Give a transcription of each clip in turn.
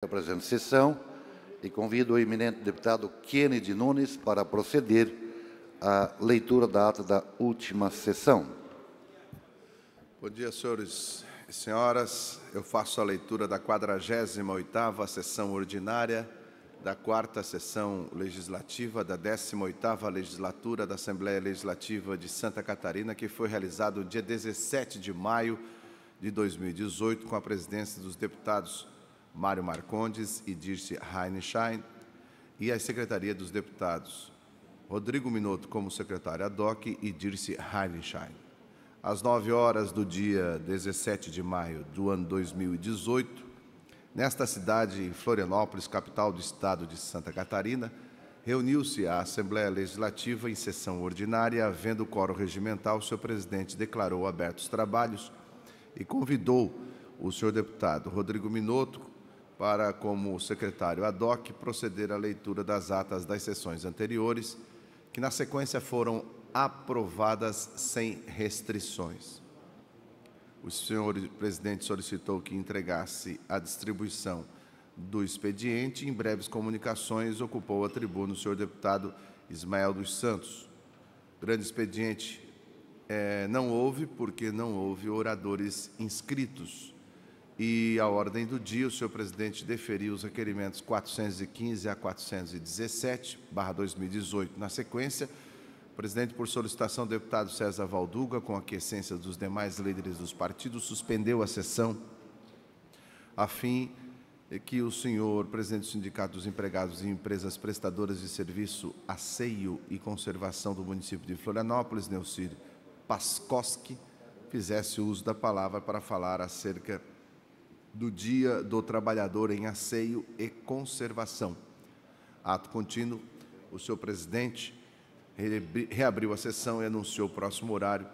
a presente sessão e convido o eminente deputado Kennedy Nunes para proceder à leitura da ata da última sessão. Bom dia, senhores e senhoras. Eu faço a leitura da 48ª sessão ordinária da 4ª sessão legislativa da 18ª legislatura da Assembleia Legislativa de Santa Catarina, que foi realizada no dia 17 de maio de 2018, com a presidência dos deputados Mário Marcondes e Dirce Heidenstein, e a secretaria dos deputados Rodrigo Minotto como secretário ad hoc e Dirce Heidenstein. Às 9 horas do dia 17 de maio do ano 2018, nesta cidade, em Florianópolis, capital do estado de Santa Catarina, reuniu-se a Assembleia Legislativa em sessão ordinária. Havendo quórum regimental, o senhor presidente declarou abertos os trabalhos e convidou o senhor deputado Rodrigo Minotto para, como secretário ad hoc, proceder à leitura das atas das sessões anteriores, que na sequência foram aprovadas sem restrições. O senhor presidente solicitou que entregasse a distribuição do expediente. Em breves comunicações, ocupou a tribuna o senhor deputado Ismael dos Santos. Grande expediente não houve, porque não houve oradores inscritos. E a ordem do dia, o senhor presidente deferiu os requerimentos 415 a 417/2018. Na sequência, o presidente, por solicitação do deputado César Valduga, com a aquiescência dos demais líderes dos partidos, suspendeu a sessão, a fim que o senhor presidente do Sindicato dos Empregados em Empresas Prestadoras de Serviço, Asseio e Conservação do município de Florianópolis, Neucir Paskoski, fizesse uso da palavra para falar acerca do Dia do Trabalhador em Asseio e Conservação. Ato contínuo, o senhor presidente reabriu a sessão e anunciou o próximo horário,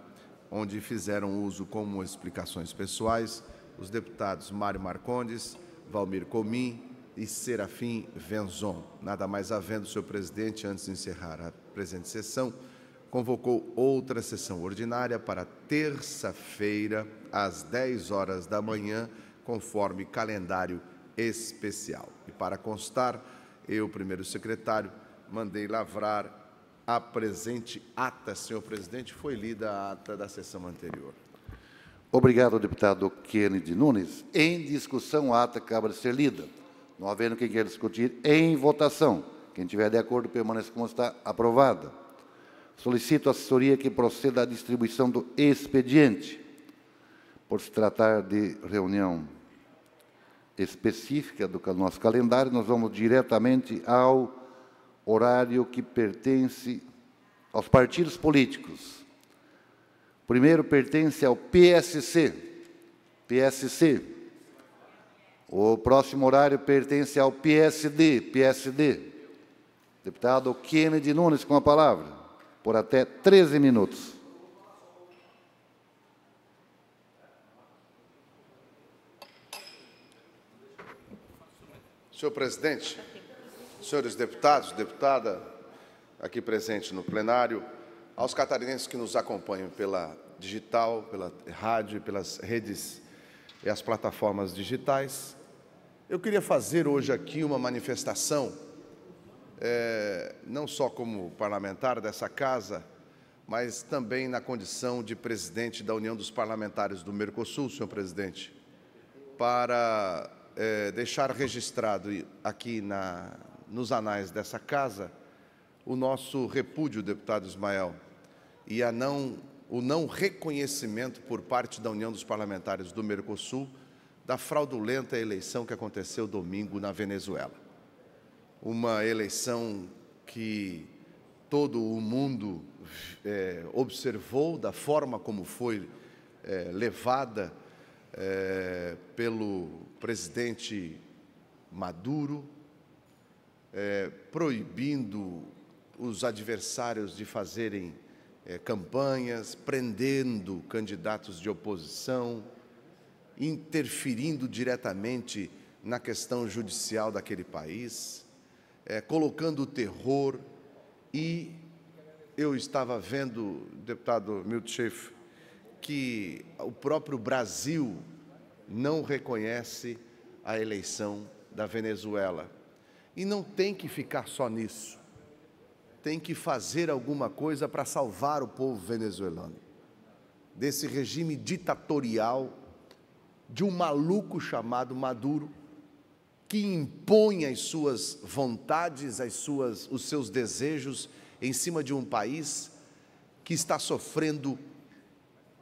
onde fizeram uso como explicações pessoais os deputados Mário Marcondes, Valmir Comim e Serafim Venzon. Nada mais havendo, o senhor presidente, antes de encerrar a presente sessão, convocou outra sessão ordinária para terça-feira, às 10 horas da manhã, conforme calendário especial. E para constar, eu, primeiro secretário, mandei lavrar a presente ata. Senhor presidente, foi lida a ata da sessão anterior. Obrigado, deputado Kennedy Nunes. Em discussão, a ata acaba de ser lida. Não havendo quem queira discutir, em votação. Quem tiver de acordo, permaneça como está. Aprovada. Solicito à assessoria que proceda à distribuição do expediente. Por se tratar de reunião específica do nosso calendário, nós vamos diretamente ao horário que pertence aos partidos políticos. Primeiro pertence ao PSC. O próximo horário pertence ao PSD. Deputado Kennedy Nunes, com a palavra, por até 13 minutos. Senhor presidente, senhores deputados, deputada aqui presente no plenário, aos catarinenses que nos acompanham pela digital, pela rádio, pelas redes e as plataformas digitais, eu queria fazer hoje aqui uma manifestação, não só como parlamentar dessa casa, mas também na condição de presidente da União dos Parlamentares do Mercosul, senhor presidente, para deixar registrado aqui nos anais dessa casa o nosso repúdio, deputado Ismael, e o não reconhecimento por parte da União dos Parlamentares do Mercosul da fraudulenta eleição que aconteceu domingo na Venezuela. Uma eleição que todo o mundo observou da forma como foi levada pelo presidente Maduro, proibindo os adversários de fazerem campanhas, prendendo candidatos de oposição, interferindo diretamente na questão judicial daquele país, colocando o terror. E eu estava vendo, deputado Milton Schaefer, que o próprio Brasil não reconhece a eleição da Venezuela. E não tem que ficar só nisso. Tem que fazer alguma coisa para salvar o povo venezuelano desse regime ditatorial de um maluco chamado Maduro, que impõe as suas vontades, os seus desejos em cima de um país que está sofrendo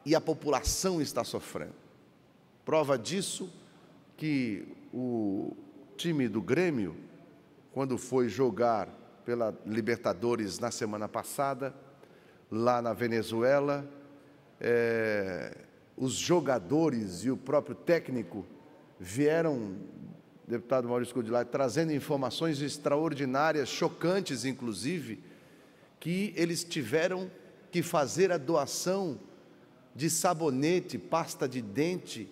e a população está sofrendo. Prova disso que o time do Grêmio, quando foi jogar pela Libertadores na semana passada, lá na Venezuela, os jogadores e o próprio técnico vieram, deputado Maurício Goulart, trazendo informações extraordinárias, chocantes inclusive, que eles tiveram que fazer a doação de sabonete, pasta de dente,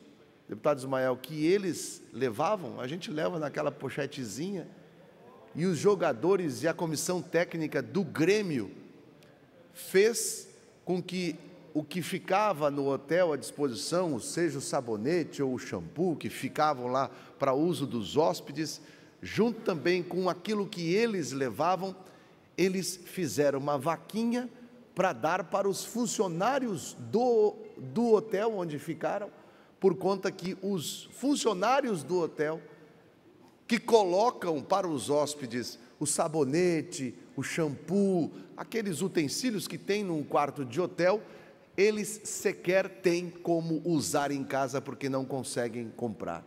deputado Ismael, que eles levavam, a gente leva naquela pochetezinha, e os jogadores e a comissão técnica do Grêmio fez com que o que ficava no hotel à disposição, seja o sabonete ou o shampoo, que ficavam lá para uso dos hóspedes, junto também com aquilo que eles levavam, eles fizeram uma vaquinha para dar para os funcionários do hotel onde ficaram, por conta que os funcionários do hotel que colocam para os hóspedes o sabonete, o shampoo, aqueles utensílios que tem num quarto de hotel, eles sequer têm como usar em casa porque não conseguem comprar.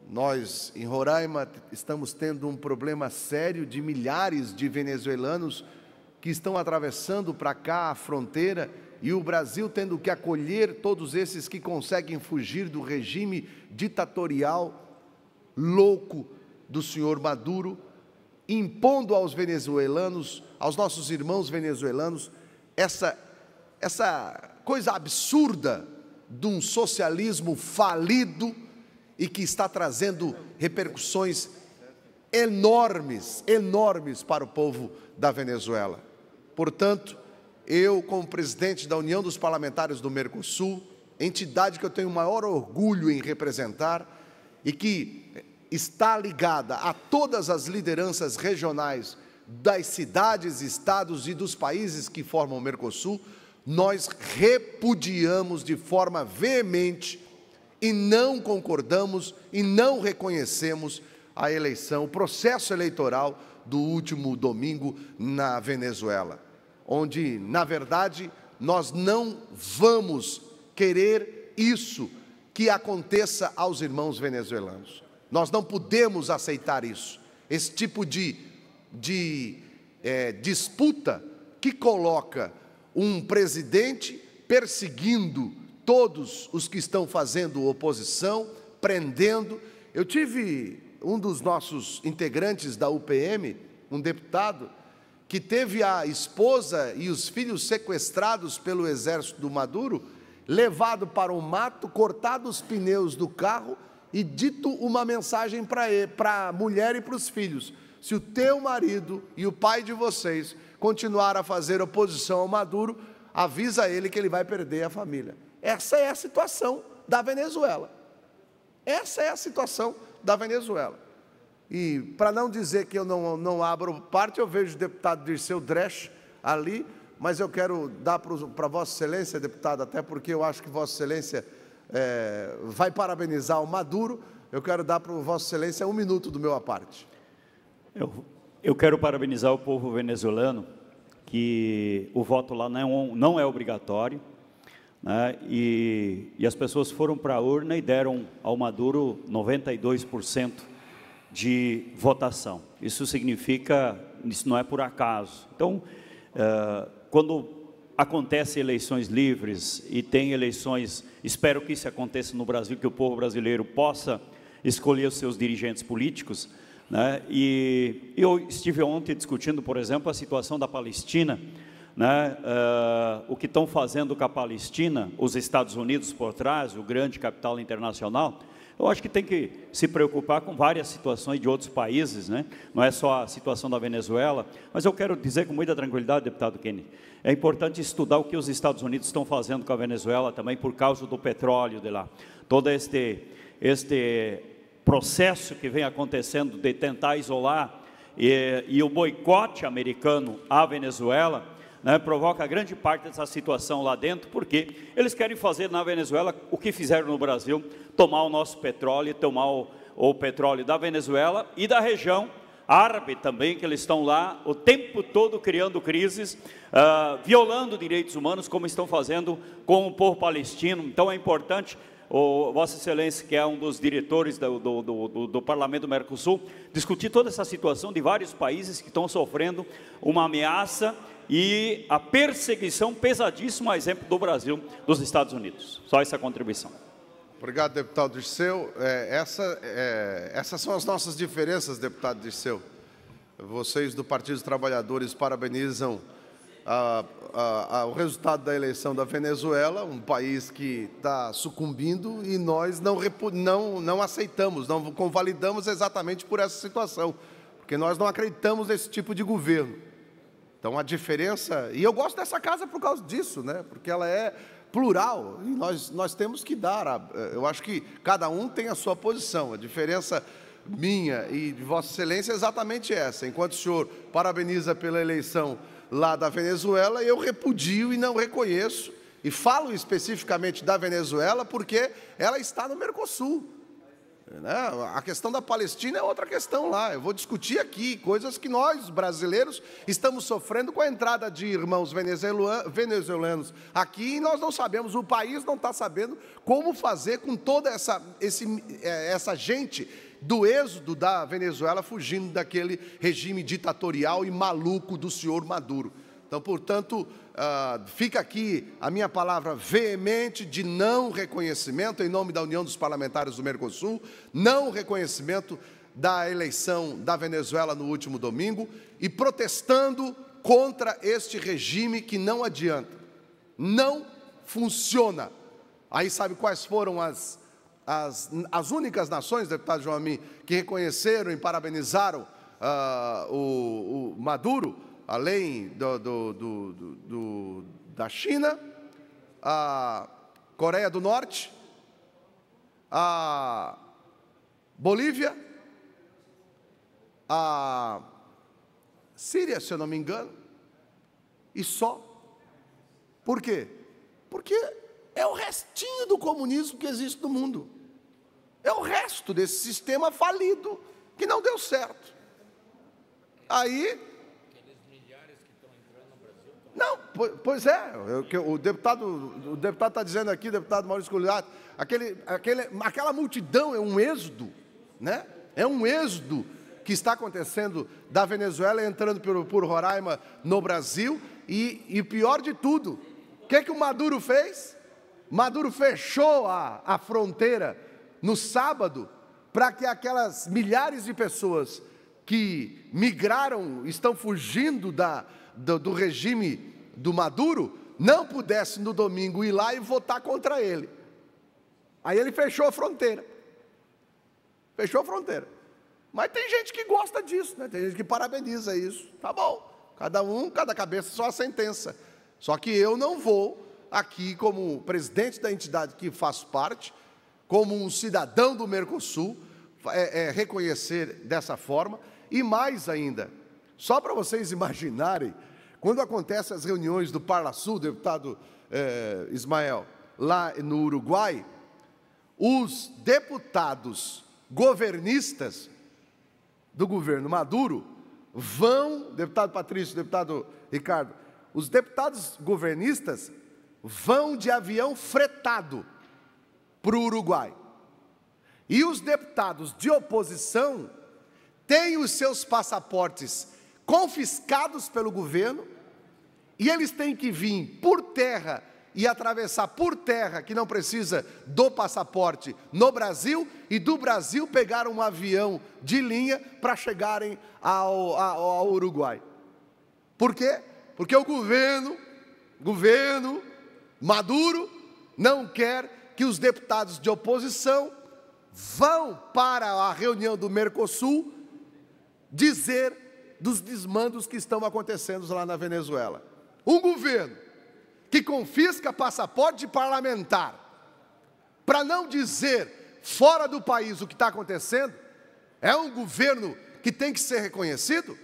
Nós, em Roraima, estamos tendo um problema sério de milhares de venezuelanos que estão atravessando para cá a fronteira e o Brasil tendo que acolher todos esses que conseguem fugir do regime ditatorial louco do senhor Maduro, impondo aos venezuelanos, aos nossos irmãos venezuelanos, essa coisa absurda de um socialismo falido e que está trazendo repercussões enormes para o povo da Venezuela. Portanto, eu, como presidente da União dos Parlamentares do Mercosul, entidade que eu tenho o maior orgulho em representar e que está ligada a todas as lideranças regionais das cidades, estados e dos países que formam o Mercosul, nós repudiamos de forma veemente e não concordamos e não reconhecemos a eleição, o processo eleitoral do último domingo na Venezuela, onde, na verdade, nós não vamos querer isso que aconteça aos irmãos venezuelanos. Nós não podemos aceitar isso, esse tipo de disputa que coloca um presidente perseguindo todos os que estão fazendo oposição, prendendo. Eu tive um dos nossos integrantes da UPM, um deputado, que teve a esposa e os filhos sequestrados pelo exército do Maduro, levado para o mato, cortado os pneus do carro e dito uma mensagem para a mulher e para os filhos: se o teu marido e o pai de vocês continuar a fazer oposição ao Maduro, avisa ele que ele vai perder a família. Essa é a situação da Venezuela. Essa é a situação da Venezuela. E, para não dizer que eu não abro parte, eu vejo o deputado Dirceu Dresch ali, mas eu quero dar para Vossa Excelência, deputado, até porque eu acho que Vossa Excelência vai parabenizar o Maduro, eu quero dar para Vossa Excelência 1 minuto do meu à parte. Eu quero parabenizar o povo venezuelano, que o voto lá não é obrigatório, né? E as pessoas foram para a urna e deram ao Maduro 92% de votação. Isso significa, isso não é por acaso. Então, quando acontecem eleições livres e tem eleições, espero que isso aconteça no Brasil, que o povo brasileiro possa escolher os seus dirigentes políticos, né? E eu estive ontem discutindo, por exemplo, a situação da Palestina, né? O que estão fazendo com a Palestina, os Estados Unidos por trás, o grande capital internacional. Eu acho que tem que se preocupar com várias situações de outros países, né? Não é só a situação da Venezuela, mas eu quero dizer com muita tranquilidade, deputado Kennedy, é importante estudar o que os Estados Unidos estão fazendo com a Venezuela também por causa do petróleo de lá. Todo este processo que vem acontecendo de tentar isolar e o boicote americano à Venezuela, né, provoca grande parte dessa situação lá dentro, porque eles querem fazer na Venezuela o que fizeram no Brasil, tomar o nosso petróleo, tomar o petróleo da Venezuela e da região árabe também, que eles estão lá o tempo todo criando crises, violando direitos humanos, como estão fazendo com o povo palestino. Então é importante, Vossa Excelência, que é um dos diretores do Parlamento do Mercosul, discutir toda essa situação de vários países que estão sofrendo uma ameaça e a perseguição pesadíssima, a exemplo do Brasil, dos Estados Unidos. Só essa contribuição. Obrigado, deputado Dirceu. Essas são as nossas diferenças, deputado Dirceu. Vocês do Partido dos Trabalhadores parabenizam o resultado da eleição da Venezuela, um país que está sucumbindo, e nós não aceitamos, não convalidamos exatamente por essa situação, porque nós não acreditamos nesse tipo de governo. Então, a diferença... E eu gosto dessa casa por causa disso, né? Porque ela é plural, e nós temos que dar... Eu acho que cada um tem a sua posição. A diferença minha e de Vossa Excelência é exatamente essa. Enquanto o senhor parabeniza pela eleição lá da Venezuela, eu repudio e não reconheço, e falo especificamente da Venezuela porque ela está no Mercosul. A questão da Palestina é outra questão lá. Eu vou discutir aqui coisas que nós, brasileiros, estamos sofrendo com a entrada de irmãos venezuelanos aqui, e nós não sabemos, o país não está sabendo como fazer com toda essa gente do êxodo da Venezuela, fugindo daquele regime ditatorial e maluco do senhor Maduro. Então, portanto, fica aqui a minha palavra veemente de não reconhecimento, em nome da União dos Parlamentares do Mercosul, não reconhecimento da eleição da Venezuela no último domingo, e protestando contra este regime que não adianta, não funciona. Aí sabe quais foram as únicas nações, deputado João Amin, que reconheceram e parabenizaram o Maduro, além da China, a Coreia do Norte, a Bolívia, a Síria, se eu não me engano, e só. Por quê? Porque é o restinho do comunismo que existe no mundo. É o resto desse sistema falido, que não deu certo. Aí... Não, pois é, o deputado está dizendo aqui, deputado Maurício Coliato, aquela multidão é um êxodo, né? É um êxodo que está acontecendo da Venezuela, entrando por Roraima no Brasil, e pior de tudo, o que o Maduro fez? Maduro fechou a fronteira no sábado para que aquelas milhares de pessoas que migraram, estão fugindo do regime do Maduro, não pudessem no domingo ir lá e votar contra ele. Aí ele fechou a fronteira. Fechou a fronteira. Mas tem gente que gosta disso, né? Tem gente que parabeniza isso. Tá bom, cada cabeça só a sentença. Só que eu não vou aqui, como presidente da entidade que faço parte, como um cidadão do Mercosul, reconhecer dessa forma. E mais ainda, só para vocês imaginarem, quando acontecem as reuniões do Parlasul, deputado Ismael, lá no Uruguai, os deputados governistas do governo Maduro vão, deputado Patrício, deputado Ricardo, os deputados governistas vão de avião fretado para o Uruguai. E os deputados de oposição têm os seus passaportes confiscados pelo governo, e eles têm que vir por terra e atravessar por terra, que não precisa do passaporte, no Brasil, e do Brasil pegar um avião de linha para chegarem ao Uruguai. Por quê? Porque o governo Maduro não quer que os deputados de oposição vão para a reunião do Mercosul dizer dos desmandos que estão acontecendo lá na Venezuela. Um governo que confisca passaporte parlamentar, para não dizer fora do país o que está acontecendo, é um governo que tem que ser reconhecido?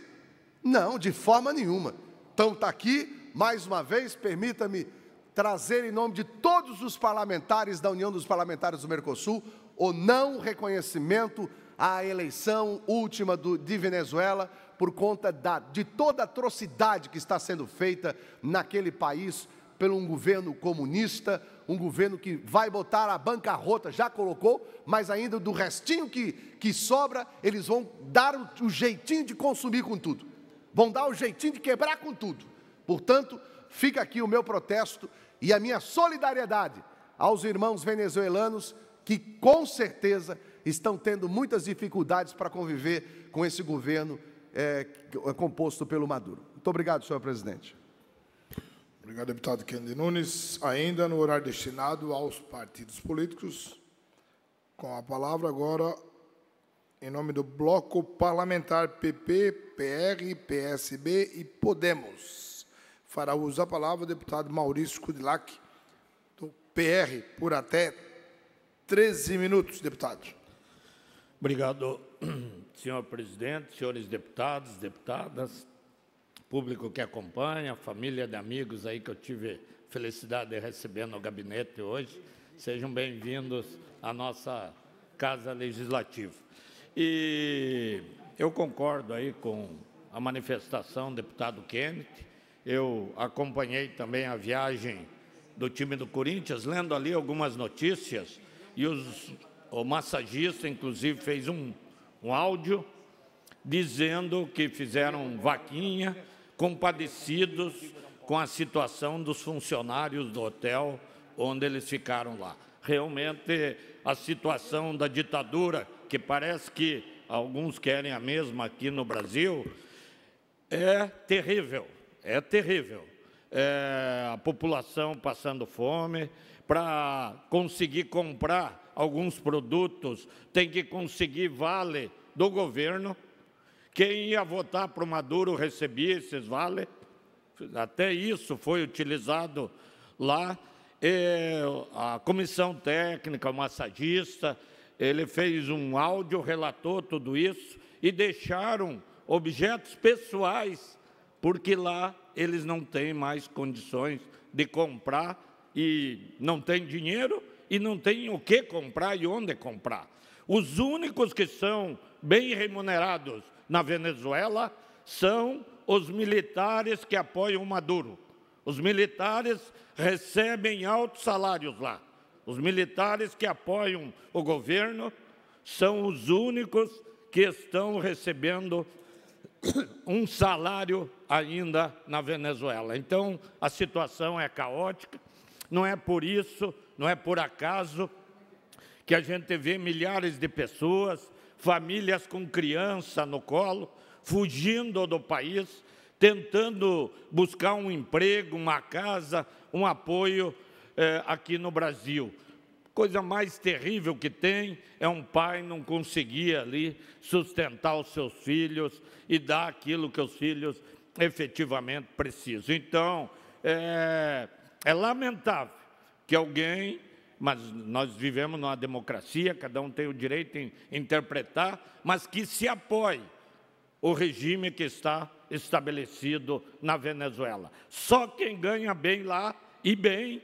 Não, de forma nenhuma. Então está aqui, mais uma vez, permita-me trazer em nome de todos os parlamentares da União dos Parlamentares do Mercosul o não reconhecimento à eleição última de Venezuela por conta de toda a atrocidade que está sendo feita naquele país por um governo comunista, um governo que vai botar a bancarrota, já colocou, mas ainda do restinho que sobra, eles vão dar o jeitinho de consumir com tudo. Vão dar o jeitinho de quebrar com tudo. Portanto, fica aqui o meu protesto e a minha solidariedade aos irmãos venezuelanos que, com certeza, estão tendo muitas dificuldades para conviver com esse governo composto pelo Maduro. Muito obrigado, senhor presidente. Obrigado, deputado Kennedy Nunes. Ainda no horário destinado aos partidos políticos, com a palavra agora, em nome do Bloco Parlamentar PP, PR, PSB e Podemos. Fará uso da palavra o deputado Maurício Kudilac, do PR, por até 13 minutos, deputado. Obrigado, senhor presidente, senhores deputados, deputadas, público que acompanha, família de amigos aí que eu tive felicidade de receber no gabinete hoje. Sejam bem-vindos à nossa Casa Legislativa. E eu concordo aí com a manifestação do deputado Kennedy. Eu acompanhei também a viagem do time do Corinthians, lendo ali algumas notícias, e o massagista, inclusive, fez um áudio dizendo que fizeram vaquinha, compadecidos com a situação dos funcionários do hotel onde eles ficaram lá. Realmente, a situação da ditadura, que parece que alguns querem a mesma aqui no Brasil, é terrível, é terrível. A população passando fome, para conseguir comprar alguns produtos, tem que conseguir vale do governo. Quem ia votar para o Maduro recebia esses vale, até isso foi utilizado lá. A comissão técnica, o massagista, ele fez um áudio, relatou tudo isso e deixaram objetos pessoais, porque lá eles não têm mais condições de comprar e não têm dinheiro e não têm o que comprar e onde comprar. Os únicos que são bem remunerados na Venezuela são os militares que apoiam o Maduro. Os militares recebem altos salários lá. Os militares que apoiam o governo são os únicos que estão recebendo um salário ainda na Venezuela. Então, a situação é caótica. Não é por isso, não é por acaso que a gente vê milhares de pessoas, famílias com criança no colo, fugindo do país, tentando buscar um emprego, uma casa, um apoio aqui no Brasil. Coisa mais terrível que tem é um pai não conseguir ali sustentar os seus filhos e dar aquilo que os filhos efetivamente precisam. Então, é lamentável que alguém, mas nós vivemos numa democracia, cada um tem o direito em interpretar, mas que se apoie o regime que está estabelecido na Venezuela. Só quem ganha bem lá, e bem,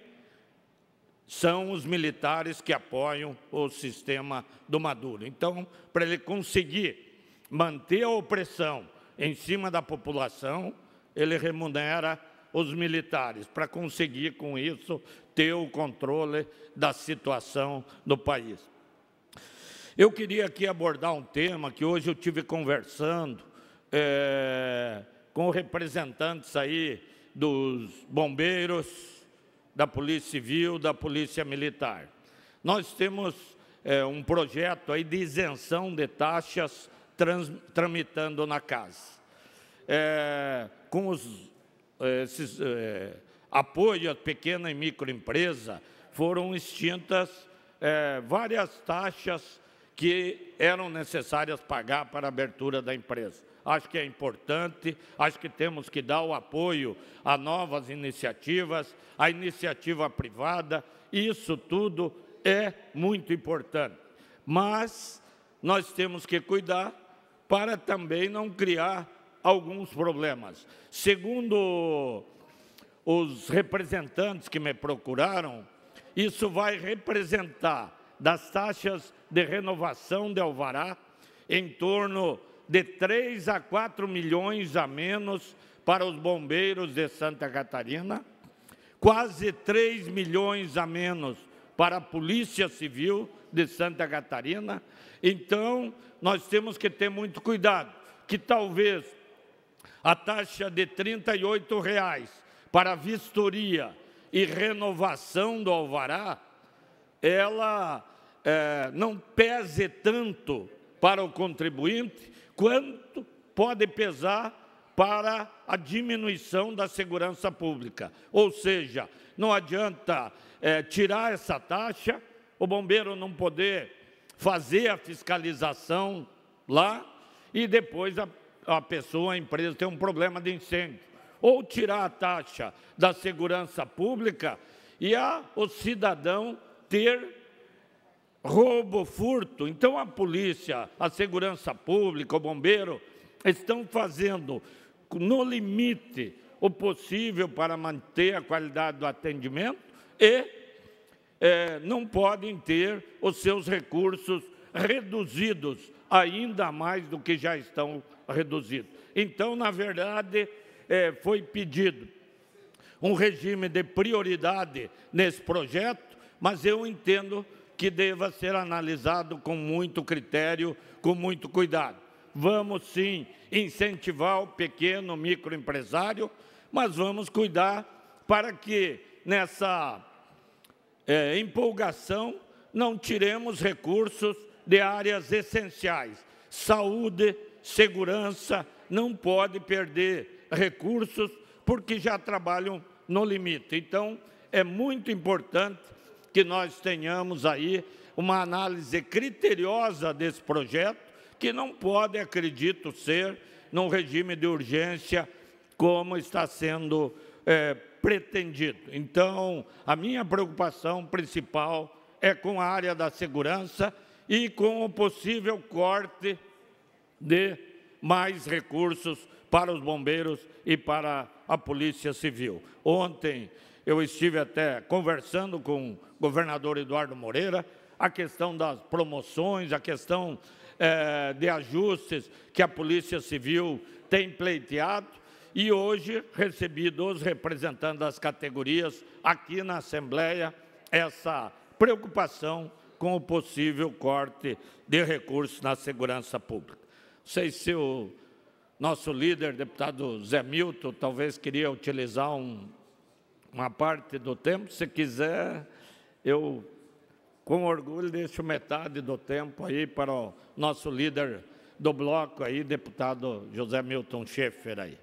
são os militares que apoiam o sistema do Maduro. Então, para ele conseguir manter a opressão em cima da população, ele remunera os militares, para conseguir, com isso, ter o controle da situação do país. Eu queria aqui abordar um tema que hoje eu tive conversando com representantes aí dos bombeiros, da Polícia Civil, da Polícia Militar. Nós temos um projeto aí de isenção de taxas tramitando na casa. Com esses apoio à pequena e microempresa, foram extintas várias taxas que eram necessárias pagar para a abertura da empresa. Acho que é importante, acho que temos que dar o apoio a novas iniciativas, a iniciativa privada, isso tudo é muito importante. mas nós temos que cuidar para também não criar alguns problemas. Segundo os representantes que me procuraram, isso vai representar das taxas de renovação de alvará em torno de 3 a 4 milhões a menos para os bombeiros de Santa Catarina, quase 3 milhões a menos para a Polícia Civil de Santa Catarina. Então, nós temos que ter muito cuidado, que talvez a taxa de R$ 38,00 para vistoria e renovação do alvará, ela não pese tanto para o contribuinte, quanto pode pesar para a diminuição da segurança pública. Ou seja, não adianta tirar essa taxa, o bombeiro não poder fazer a fiscalização lá e depois a pessoa, a empresa, tem um problema de incêndio. Ou tirar a taxa da segurança pública e o cidadão ter roubo, furto. Então, a polícia, a segurança pública, o bombeiro, estão fazendo, no limite, o possível para manter a qualidade do atendimento e não podem ter os seus recursos reduzidos ainda mais do que já estão reduzidos. Então, na verdade, foi pedido um regime de prioridade nesse projeto, mas eu entendo que deva ser analisado com muito critério, com muito cuidado. Vamos, sim, incentivar o pequeno microempresário, mas vamos cuidar para que, nessa empolgação, não tiremos recursos de áreas essenciais. Saúde, segurança, não pode perder recursos, porque já trabalham no limite. Então, é muito importante que nós tenhamos aí uma análise criteriosa desse projeto, que não pode, acredito, ser num regime de urgência, como está sendo pretendido. Então, a minha preocupação principal é com a área da segurança e com o possível corte de mais recursos para os bombeiros e para a Polícia Civil. Ontem eu estive até conversando com o governador Eduardo Moreira, a questão das promoções, a questão de ajustes que a Polícia Civil tem pleiteado, e hoje recebi dos representantes das categorias aqui na Assembleia essa preocupação com o possível corte de recursos na segurança pública. Não sei se o nosso líder, deputado Zé Milton, talvez queria utilizar uma parte do tempo. Se quiser, eu, com orgulho, deixo metade do tempo aí para o nosso líder do bloco, aí, deputado José Milton Schaeffer. Aí.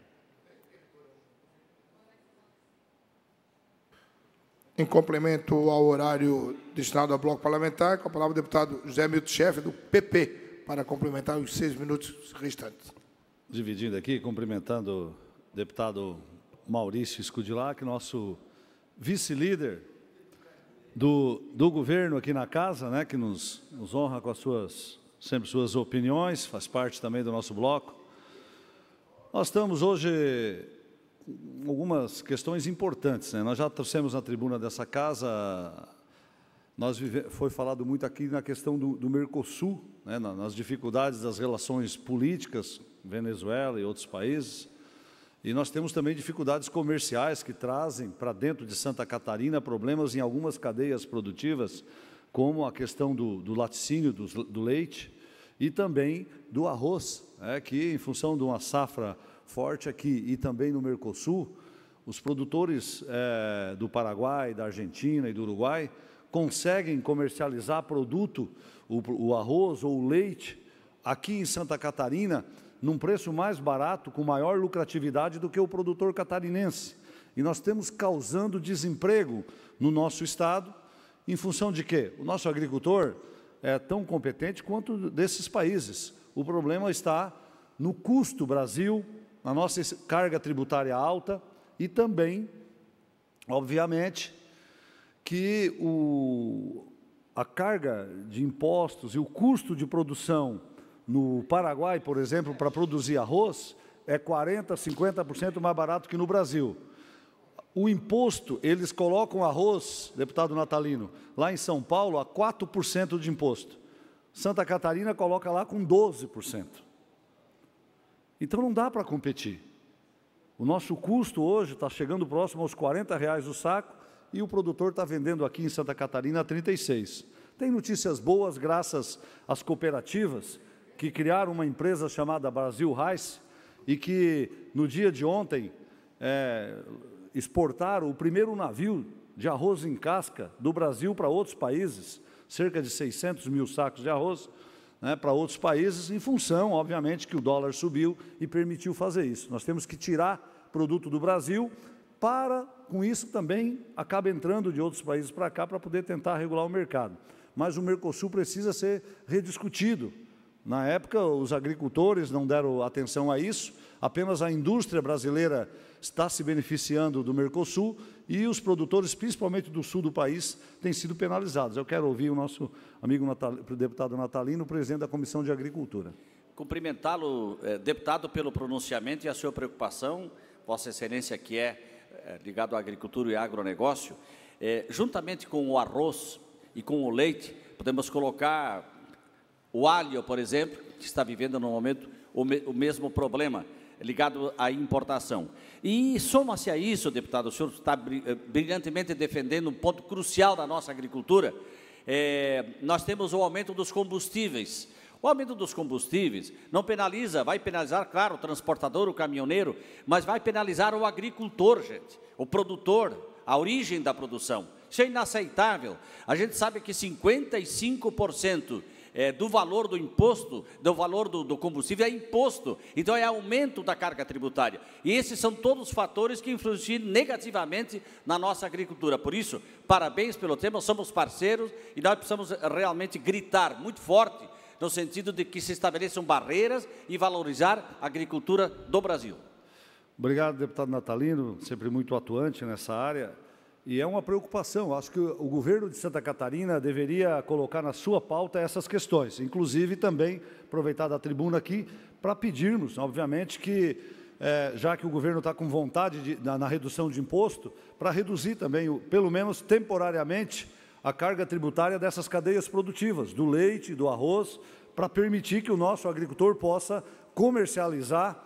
Em complemento ao horário destinado ao bloco parlamentar, com a palavra o deputado José Milton Schaeffer, do PP, para complementar os 6 minutos restantes. Dividindo aqui, cumprimentando o deputado Maurício Scudilhac, nosso vice-líder do governo aqui na casa, né, que nos honra com as sempre suas opiniões, faz parte também do nosso bloco. Nós estamos hoje com algumas questões importantes, né? Nós já trouxemos na tribuna dessa casa, foi falado muito aqui na questão do Mercosul, né, nas dificuldades das relações políticas, Venezuela e outros países, e nós temos também dificuldades comerciais que trazem para dentro de Santa Catarina problemas em algumas cadeias produtivas, como a questão do laticínio, do leite e também do arroz, que em função de uma safra forte aqui e também no Mercosul, os produtores do Paraguai, da Argentina e do Uruguai conseguem comercializar produto, o arroz ou o leite, aqui em Santa Catarina, num preço mais barato, com maior lucratividade do que o produtor catarinense. E nós temos causando desemprego no nosso estado, em função de quê? O nosso agricultor é tão competente quanto desses países. O problema está no custo Brasil, na nossa carga tributária alta e também, obviamente, que a carga de impostos e o custo de produção no Paraguai, por exemplo, para produzir arroz, é 40%, 50% mais barato que no Brasil. O imposto, eles colocam arroz, deputado Natalino, lá em São Paulo, a 4% de imposto. Santa Catarina coloca lá com 12%. Então não dá para competir. O nosso custo hoje está chegando próximo aos R$40 o saco e o produtor está vendendo aqui em Santa Catarina a 36. Tem notícias boas graças às cooperativas que criaram uma empresa chamada Brasil Rice e que no dia de ontem exportaram o primeiro navio de arroz em casca do Brasil para outros países, cerca de 600 mil sacos de arroz, né, para outros países, em função, obviamente, que o dólar subiu e permitiu fazer isso. Nós temos que tirar produto do Brasil para, com isso, também acaba entrando de outros países para cá para poder tentar regular o mercado. Mas o Mercosul precisa ser rediscutido. Na época, os agricultores não deram atenção a isso, apenas a indústria brasileira está se beneficiando do Mercosul e os produtores, principalmente do sul do país, têm sido penalizados. Eu quero ouvir o nosso amigo deputado Natalino, presidente da Comissão de Agricultura. Cumprimentá-lo, deputado, pelo pronunciamento e a sua preocupação, Vossa Excelência, que é ligado à agricultura e agronegócio, juntamente com o arroz e com o leite, podemos colocar o alho, por exemplo, que está vivendo no momento o mesmo problema, ligado à importação. E soma-se a isso, deputado, o senhor está brilhantemente defendendo um ponto crucial da nossa agricultura, nós temos o aumento dos combustíveis. O aumento dos combustíveis não penaliza, vai penalizar, claro, o transportador, o caminhoneiro, mas vai penalizar o agricultor, gente, o produtor, a origem da produção. Isso é inaceitável. A gente sabe que 55% do valor do imposto, do valor do combustível é imposto, então é aumento da carga tributária. E esses são todos os fatores que influenciam negativamente na nossa agricultura. Por isso, parabéns pelo tema, somos parceiros e nós precisamos realmente gritar muito forte no sentido de que se estabeleçam barreiras e valorizar a agricultura do Brasil. Obrigado, deputado Natalino, sempre muito atuante nessa área. E é uma preocupação, acho que o governo de Santa Catarina deveria colocar na sua pauta essas questões, inclusive também aproveitar da tribuna aqui para pedirmos, obviamente, que, já que o governo está com vontade na redução de imposto, para reduzir também, pelo menos temporariamente, a carga tributária dessas cadeias produtivas, do leite, do arroz, para permitir que o nosso agricultor possa comercializar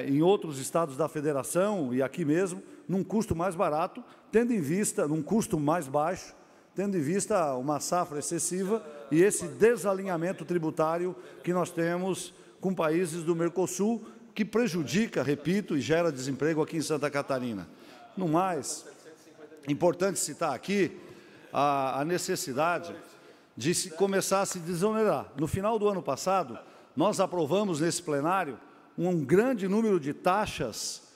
em outros estados da federação e aqui mesmo, num custo mais barato, tendo em vista, num custo mais baixo, tendo em vista uma safra excessiva e esse desalinhamento tributário que nós temos com países do Mercosul, que prejudica, repito, e gera desemprego aqui em Santa Catarina. No mais, importante citar aqui a necessidade de começar a se desonerar. No final do ano passado, nós aprovamos nesse plenário um grande número de taxas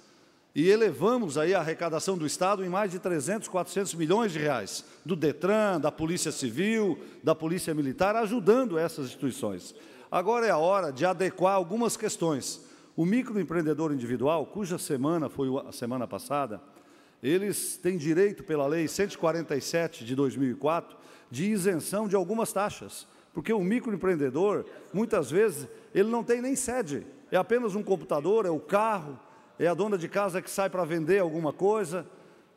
e elevamos aí a arrecadação do Estado em mais de 300, 400 milhões de reais, do DETRAN, da Polícia Civil, da Polícia Militar, ajudando essas instituições. Agora é a hora de adequar algumas questões. O microempreendedor individual, cuja semana foi a semana passada, eles têm direito pela Lei 147 de 2004 de isenção de algumas taxas, porque o microempreendedor, muitas vezes, ele não tem nem sede, é apenas um computador, é o carro, é a dona de casa que sai para vender alguma coisa,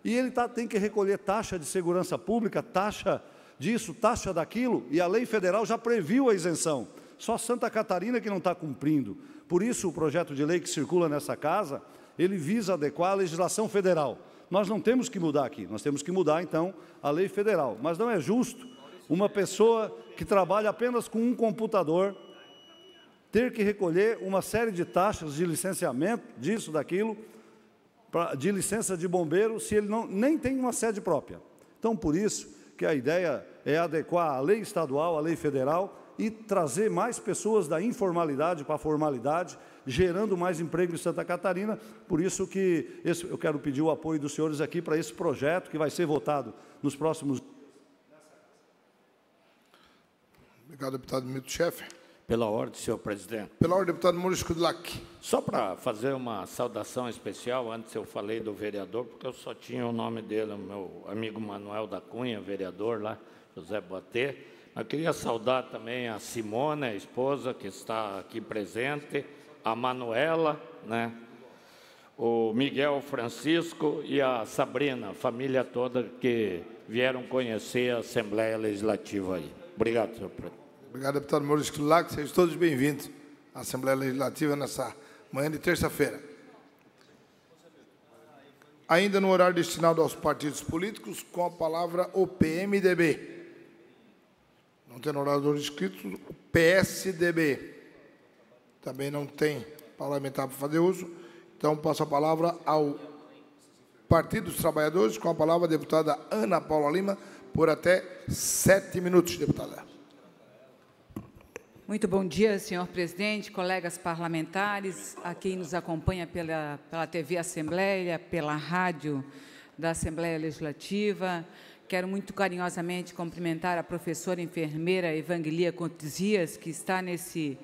e ele tem que recolher taxa de segurança pública, taxa disso, taxa daquilo, e a lei federal já previu a isenção. Só Santa Catarina que não está cumprindo. Por isso, o projeto de lei que circula nessa casa, ele visa adequar a legislação federal. Nós não temos que mudar aqui, nós temos que mudar, então, a lei federal. Mas não é justo uma pessoa que trabalha apenas com um computador ter que recolher uma série de taxas de licenciamento, disso, daquilo, de licença de bombeiro, se ele nem tem uma sede própria. Então, por isso que a ideia é adequar a lei estadual, a lei federal e trazer mais pessoas da informalidade para a formalidade, gerando mais emprego em Santa Catarina. Por isso que eu quero pedir o apoio dos senhores aqui para esse projeto que vai ser votado nos próximos dias. Obrigado, deputado Milton Schaeffer. Pela ordem, senhor presidente. Pela ordem, deputado Maurício Kudlak. Só para fazer uma saudação especial, antes eu falei do vereador, porque eu só tinha o nome dele, o meu amigo Manuel da Cunha, vereador lá. José Boatê. Eu queria saudar também a Simone, a esposa, que está aqui presente, a Manuela, né? O Miguel Francisco e a Sabrina, a família toda que vieram conhecer a Assembleia Legislativa aí. Obrigado, senhor presidente. Obrigado, deputado Maurício Krulak. Sejam todos bem-vindos à Assembleia Legislativa nessa manhã de terça-feira. Ainda no horário destinado aos partidos políticos, com a palavra o PMDB. Não tem orador inscrito, o PSDB. Também não tem parlamentar para fazer uso. Então, passo a palavra ao Partido dos Trabalhadores, com a palavra a deputada Ana Paula Lima, por até 7 minutos, deputada. Muito bom dia, senhor presidente, colegas parlamentares, a quem nos acompanha pela TV Assembleia, pela rádio da Assembleia Legislativa. Quero muito carinhosamente cumprimentar a professora enfermeira Evangelia Contizias, que está nesse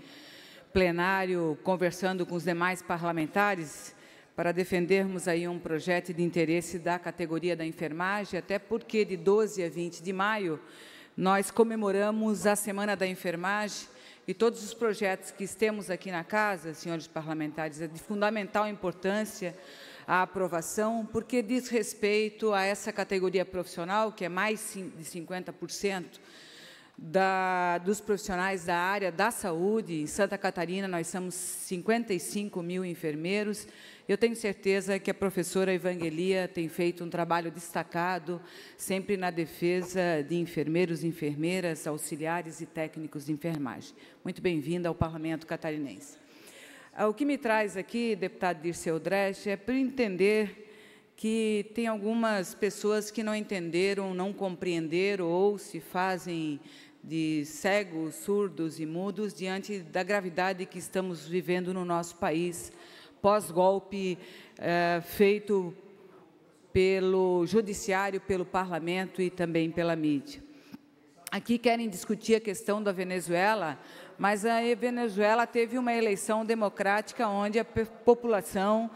plenário conversando com os demais parlamentares para defendermos aí um projeto de interesse da categoria da enfermagem, até porque de 12 a 20 de maio nós comemoramos a Semana da Enfermagem e todos os projetos que temos aqui na casa, senhores parlamentares, é de fundamental importância a aprovação, porque diz respeito a essa categoria profissional, que é mais de 50% dos profissionais da área da saúde. Em Santa Catarina, nós somos 55 mil enfermeiros. Eu tenho certeza que a professora Evangelia tem feito um trabalho destacado, sempre na defesa de enfermeiros, enfermeiras, auxiliares e técnicos de enfermagem. Muito bem-vinda ao Parlamento Catarinense. O que me traz aqui, deputado Dirceu Dresch, é para entender que tem algumas pessoas que não entenderam, não compreenderam ou se fazem de cegos, surdos e mudos diante da gravidade que estamos vivendo no nosso país, pós-golpe feito pelo Judiciário, pelo Parlamento e também pela mídia. Aqui querem discutir a questão da Venezuela, mas a Venezuela teve uma eleição democrática onde a população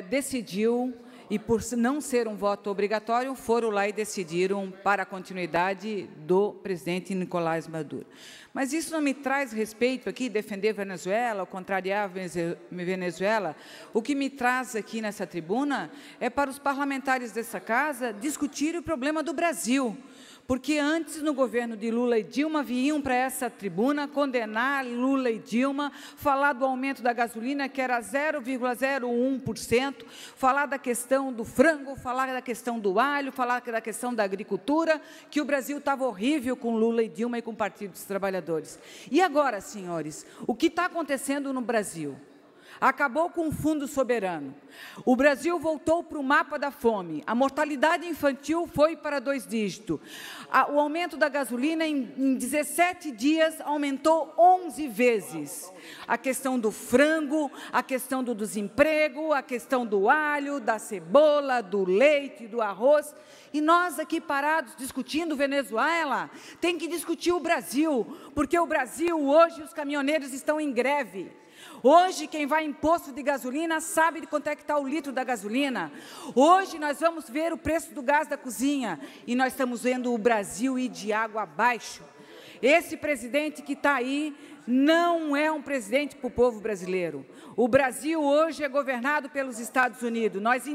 decidiu, e por não ser um voto obrigatório, foram lá e decidiram para a continuidade do presidente Nicolás Maduro. Mas isso não me traz respeito aqui, defender Venezuela, ou contrariar a Venezuela. O que me traz aqui nessa tribuna é para os parlamentares dessa casa discutirem o problema do Brasil. Porque antes, no governo de Lula e Dilma, vinham para essa tribuna condenar Lula e Dilma, falar do aumento da gasolina, que era 0,01%, falar da questão do frango, falar da questão do alho, falar da questão da agricultura, que o Brasil estava horrível com Lula e Dilma e com o Partido dos Trabalhadores. E agora, senhores, o que está acontecendo no Brasil? Acabou com o Fundo Soberano. O Brasil voltou para o mapa da fome. A mortalidade infantil foi para 2 dígitos. O aumento da gasolina, em 17 dias, aumentou 11 vezes. A questão do frango, a questão do desemprego, a questão do alho, da cebola, do leite, do arroz. E nós aqui parados discutindo Venezuela, tem que discutir o Brasil, porque o Brasil, hoje, os caminhoneiros estão em greve. Hoje, quem vai em posto de gasolina sabe de quanto é que está o litro da gasolina. Hoje, nós vamos ver o preço do gás da cozinha e nós estamos vendo o Brasil ir de água abaixo. Esse presidente que está aí não é um presidente para o povo brasileiro. O Brasil hoje é governado pelos Estados Unidos. Nós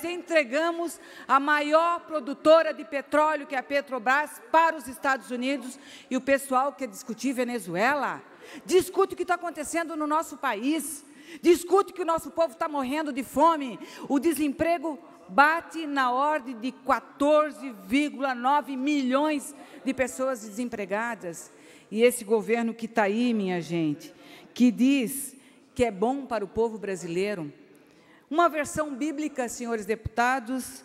entregamos a maior produtora de petróleo, que é a Petrobras, para os Estados Unidos, e o pessoal quer discutir Venezuela. Discute o que está acontecendo no nosso país, discute que o nosso povo está morrendo de fome, o desemprego bate na ordem de 14,9 milhões de pessoas desempregadas. E esse governo que está aí, minha gente, que diz que é bom para o povo brasileiro, uma versão bíblica, senhores deputados,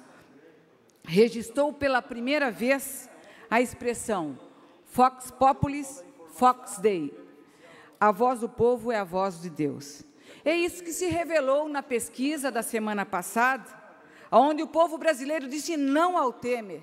registrou pela primeira vez a expressão Vox Populis, Vox Dei. A voz do povo é a voz de Deus. É isso que se revelou na pesquisa da semana passada, onde o povo brasileiro disse não ao Temer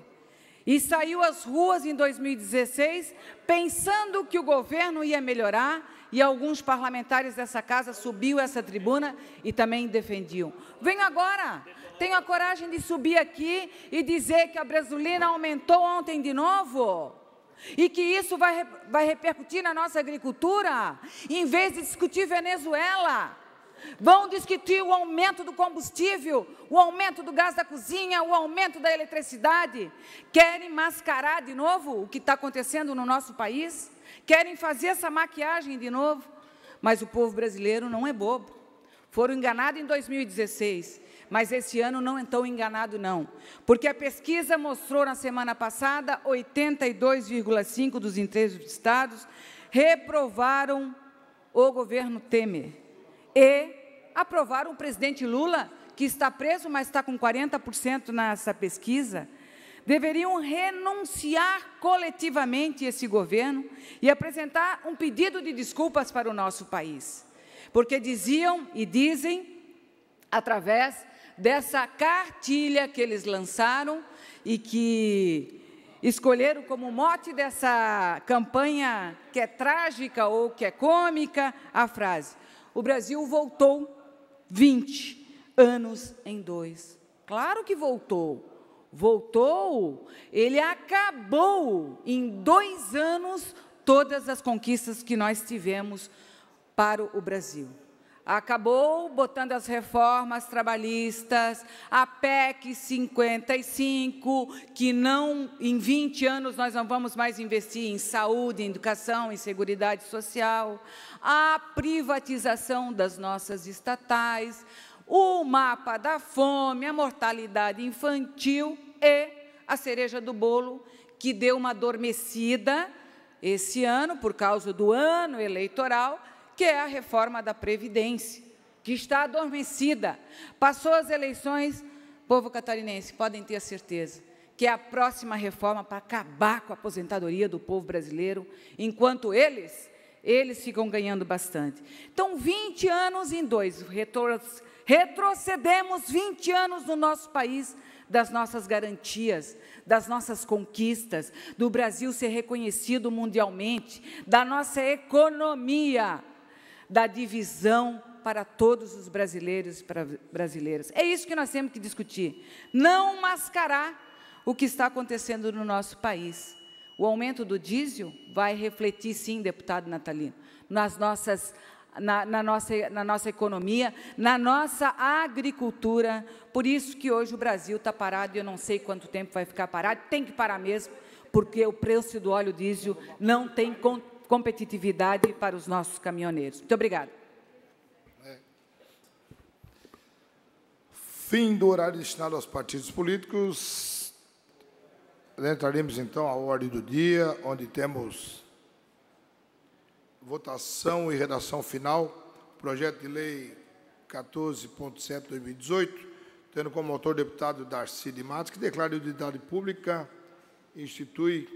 e saiu às ruas em 2016 pensando que o governo ia melhorar, e alguns parlamentares dessa casa subiam essa tribuna e também defendiam. Venho agora Tenho a coragem de subir aqui e dizer que a gasolina aumentou ontem de novo? E que isso vai repercutir na nossa agricultura? Em vez de discutir Venezuela, vão discutir o aumento do combustível, o aumento do gás da cozinha, o aumento da eletricidade. Querem mascarar de novo o que está acontecendo no nosso país? Querem fazer essa maquiagem de novo? Mas o povo brasileiro não é bobo. Foram enganados em 2016, mas esse ano não estão enganados, não. Porque a pesquisa mostrou na semana passada, 82,5% dos entrevistados reprovaram o governo Temer. E aprovaram o presidente Lula, que está preso, mas está com 40% nessa pesquisa. Deveriam renunciar coletivamente esse governo e apresentar um pedido de desculpas para o nosso país. Porque diziam e dizem, através dessa cartilha que eles lançaram e que escolheram como mote dessa campanha, que é trágica ou que é cômica, a frase: o Brasil voltou 20 anos em 2. Claro que voltou. Voltou, ele acabou em 2 anos todas as conquistas que nós tivemos para o Brasil. Acabou botando as reformas trabalhistas, a PEC 55, que não, em 20 anos nós não vamos mais investir em saúde, em educação, em seguridade social, a privatização das nossas estatais, o mapa da fome, a mortalidade infantil e a cereja do bolo, que deu uma adormecida esse ano, por causa do ano eleitoral, que é a reforma da Previdência, que está adormecida. Passou as eleições, povo catarinense, podem ter a certeza que é a próxima reforma para acabar com a aposentadoria do povo brasileiro, enquanto eles ficam ganhando bastante. Então, 20 anos em 2, retrocedemos 20 anos no nosso país, das nossas garantias, das nossas conquistas, do Brasil ser reconhecido mundialmente, da nossa economia, da divisão para todos os brasileiros e brasileiras. É isso que nós temos que discutir. Não mascarar o que está acontecendo no nosso país. O aumento do diesel vai refletir, sim, deputado Natalino, na nossa economia, na nossa agricultura. Por isso que hoje o Brasil está parado, e eu não sei quanto tempo vai ficar parado, tem que parar mesmo, porque o preço do óleo diesel não tem competitividade para os nossos caminhoneiros. Muito obrigada. Fim do horário destinado aos partidos políticos. Entraremos, então, à ordem do dia, onde temos votação e redação final, projeto de lei 14.7/2018, tendo como autor o deputado Darcy de Matos, que declara de utilidade pública e institui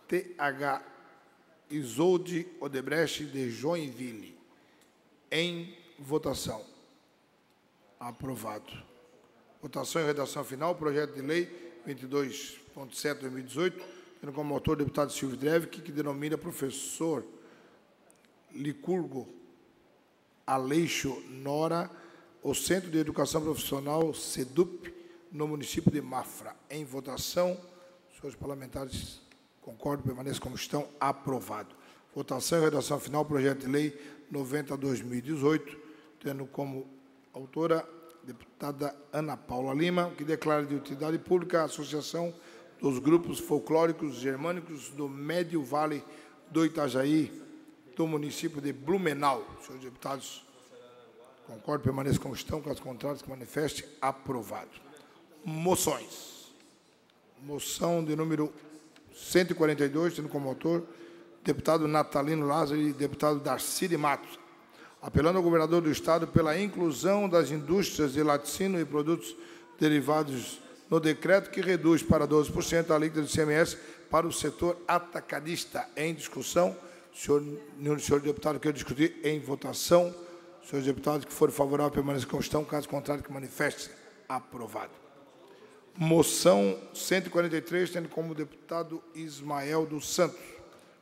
TH Isolde Odebrecht de Joinville. Em votação. Aprovado. Votação e redação final, projeto de lei 22.7/2018, tendo como autor o deputado Silvio Drevik, que denomina professor Licurgo Aleixo Nora, o Centro de Educação Profissional CEDUP, no município de Mafra. Em votação, senhores parlamentares concordam, permaneçam como estão. Aprovado. Votação e redação final, projeto de lei 90/2018, tendo como autora deputada Ana Paula Lima, que declara de utilidade pública a Associação dos Grupos Folclóricos Germânicos do Médio Vale do Itajaí, do município de Blumenau. Senhores deputados, concordam, permaneçam como estão, caso contrário, que manifeste. Aprovado. Moções. Moção de número 142, tendo como autor deputado Natalino Lázaro e deputado Darcy de Matos, apelando ao governador do Estado pela inclusão das indústrias de laticínio e produtos derivados no decreto que reduz para 12% a alíquota do ICMS para o setor atacadista. Em discussão, senhor deputado, quero discutir em votação. Senhores deputados que forem favoráveis, permaneçam como estão, caso contrário, que manifeste. Aprovado. Moção 143, tendo como deputado Ismael dos Santos,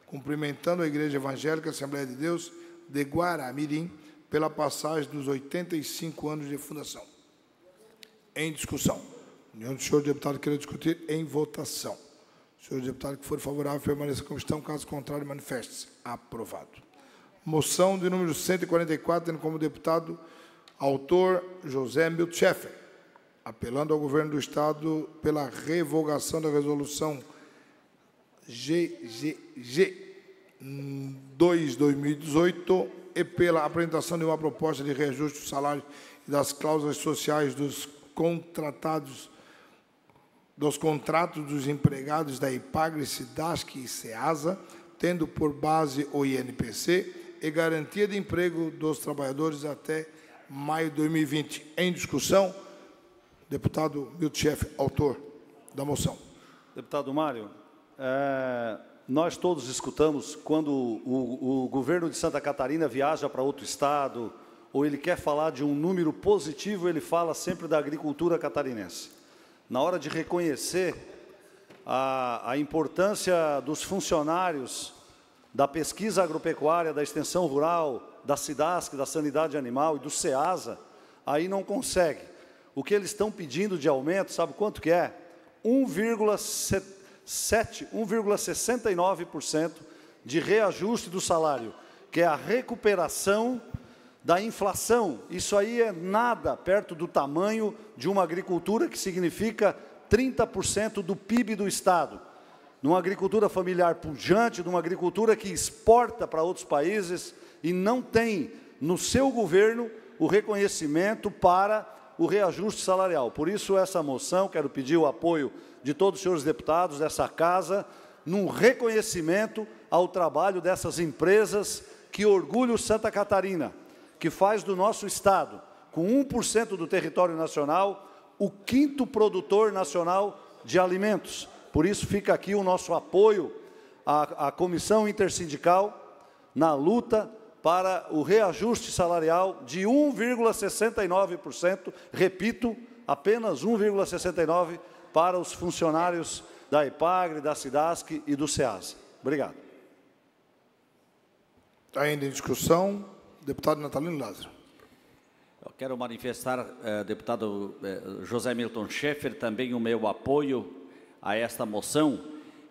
cumprimentando a Igreja Evangélica Assembleia de Deus de Guaramirim pela passagem dos 85 anos de fundação. Em discussão. Nenhum dos senhores deputados queira discutir, em votação. Senhores deputados que forem favoráveis, permaneça como estão, caso contrário, manifeste-se. Aprovado. Moção de número 144, tendo como deputado autor José Milton Schaeffer, apelando ao governo do Estado pela revogação da resolução GGG 2/2018 e pela apresentação de uma proposta de reajuste do salário e das cláusulas sociais dos contratos dos empregados da IPAGRE, SIDASC e SEASA, tendo por base o INPC e garantia de emprego dos trabalhadores até maio de 2020. Em discussão, deputado Milton Schaeffer, autor da moção. Deputado Mário, nós todos escutamos quando o governo de Santa Catarina viaja para outro estado, ou ele quer falar de um número positivo, ele fala sempre da agricultura catarinense. Na hora de reconhecer a importância dos funcionários da pesquisa agropecuária, da extensão rural, da SIDASC, da sanidade animal e do SEASA, aí não consegue. O que eles estão pedindo de aumento, sabe quanto que é? 1,69% de reajuste do salário, que é a recuperação da inflação. Isso aí é nada perto do tamanho de uma agricultura que significa 30% do PIB do Estado. Numa agricultura familiar pujante, numa agricultura que exporta para outros países e não tem no seu governo o reconhecimento para o reajuste salarial. Por isso, essa moção, quero pedir o apoio de todos os senhores deputados dessa casa, num reconhecimento ao trabalho dessas empresas que orgulham Santa Catarina, que faz do nosso Estado, com 1% do território nacional, o 5º produtor nacional de alimentos. Por isso, fica aqui o nosso apoio à Comissão Intersindical na luta para o reajuste salarial de 1,69%, repito, apenas 1,69% para os funcionários da IPAGRE, da SIDASC e do SEASA. Obrigado. Ainda em discussão, deputado Natalino Lázaro. Eu quero manifestar, deputado José Milton Schaeffer, também o meu apoio a esta moção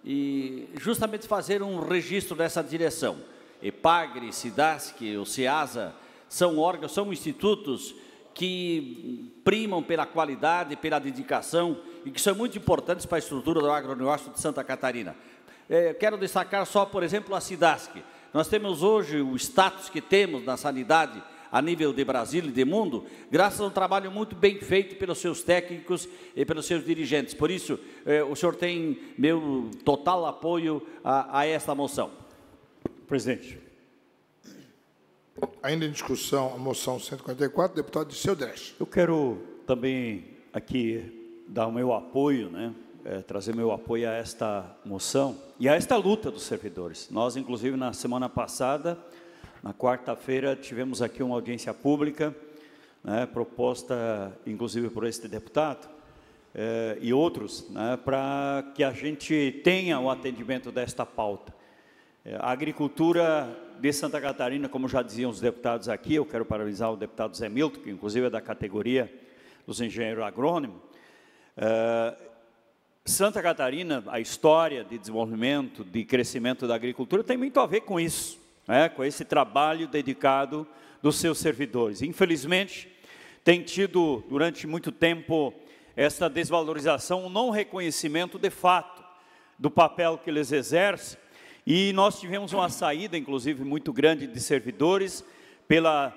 e justamente fazer um registro dessa direção. IPAGRE, SIDASC, o SEASA, são órgãos, são institutos que primam pela qualidade, pela dedicação e que são muito importantes para a estrutura do agronegócio de Santa Catarina. Quero destacar só, por exemplo, a SIDASC. Nós temos hoje o status que temos na sanidade a nível de Brasil e de mundo, graças a um trabalho muito bem feito pelos seus técnicos e pelos seus dirigentes. Por isso, o senhor tem meu total apoio a esta moção. Presidente. Ainda em discussão, a moção 144, deputado Disseu Dresch. Eu quero também aqui dar o meu apoio, trazer meu apoio a esta moção e a esta luta dos servidores. Nós, inclusive, na semana passada, na quarta-feira, tivemos aqui uma audiência pública, proposta, inclusive, por este deputado e outros, para que a gente tenha o atendimento desta pauta. A agricultura de Santa Catarina, como já diziam os deputados aqui, eu quero parabenizar o deputado Zé Milton, que inclusive é da categoria dos engenheiros agrônomos. Santa Catarina, a história de desenvolvimento, de crescimento da agricultura tem muito a ver com isso, com esse trabalho dedicado dos seus servidores. Infelizmente, tem tido durante muito tempo essa desvalorização, um não reconhecimento de fato do papel que eles exercem. E nós tivemos uma saída, inclusive, muito grande de servidores pela